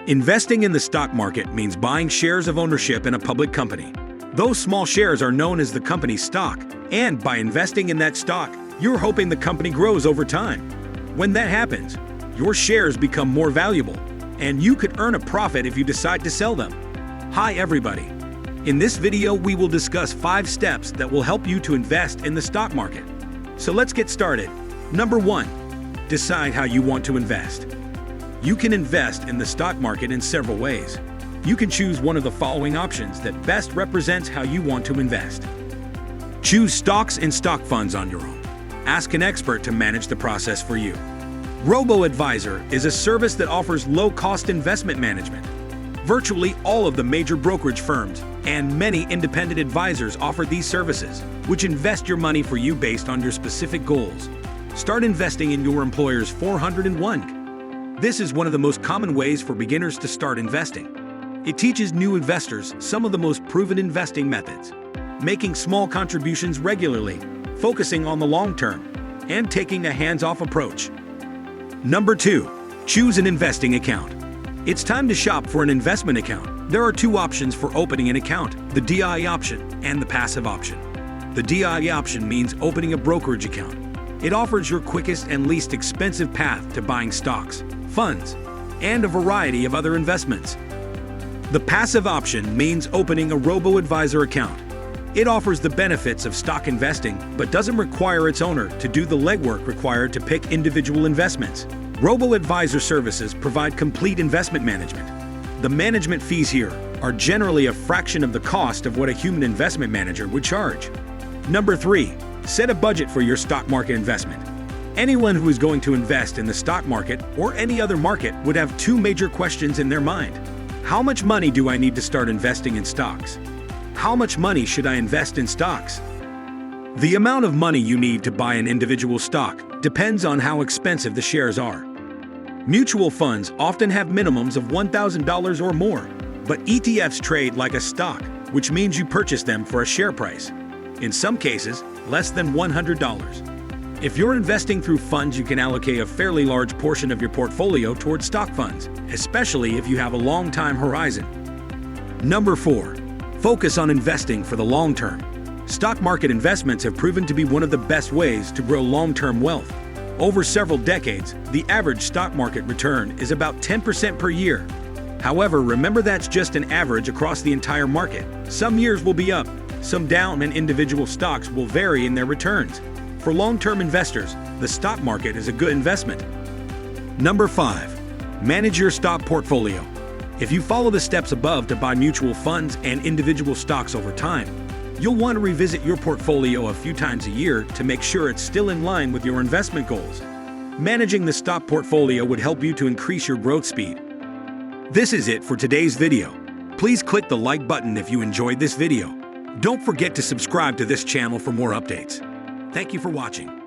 Investing in the stock market means buying shares of ownership in a public company. Those small shares are known as the company's stock, and by investing in that stock, you're hoping the company grows over time. When that happens, your shares become more valuable, and you could earn a profit if you decide to sell them. Hi everybody. In this video, we will discuss 5 steps that will help you to invest in the stock market. So let's get started. Number 1. Decide how you want to invest. You can invest in the stock market in several ways. You can choose one of the following options that best represents how you want to invest. Choose stocks and stock funds on your own. Ask an expert to manage the process for you. Robo-advisor is a service that offers low-cost investment management. Virtually all of the major brokerage firms and many independent advisors offer these services, which invest your money for you based on your specific goals. Start investing in your employer's 401k. This is one of the most common ways for beginners to start investing. It teaches new investors some of the most proven investing methods, making small contributions regularly, focusing on the long term, and taking a hands-off approach. Number 2. Choose an investing account. It's time to shop for an investment account. There are 2 options for opening an account, the DI option and the passive option. The DI option means opening a brokerage account. It offers your quickest and least expensive path to buying stocks, funds, and a variety of other investments. The passive option means opening a robo-advisor account. It offers the benefits of stock investing, but doesn't require its owner to do the legwork required to pick individual investments. Robo-advisor services provide complete investment management. The management fees here are generally a fraction of the cost of what a human investment manager would charge. Number 3. Set a budget for your stock market investment. Anyone who is going to invest in the stock market or any other market would have 2 major questions in their mind. How much money do I need to start investing in stocks? How much money should I invest in stocks? The amount of money you need to buy an individual stock depends on how expensive the shares are. Mutual funds often have minimums of $1,000 or more, but ETFs trade like a stock, which means you purchase them for a share price. In some cases, less than $100. If you're investing through funds, you can allocate a fairly large portion of your portfolio towards stock funds, especially if you have a long time horizon. Number 4. Focus on investing for the long term. Stock market investments have proven to be one of the best ways to grow long-term wealth. Over several decades, the average stock market return is about 10% per year. However, remember that's just an average across the entire market. Some years will be up, some down, and individual stocks will vary in their returns. For long-term investors, the stock market is a good investment. Number 5. Manage your stock portfolio. If you follow the steps above to buy mutual funds and individual stocks over time, you'll want to revisit your portfolio a few times a year to make sure it's still in line with your investment goals. Managing the stock portfolio would help you to increase your growth speed. This is it for today's video. Please click the like button if you enjoyed this video. Don't forget to subscribe to this channel for more updates. Thank you for watching.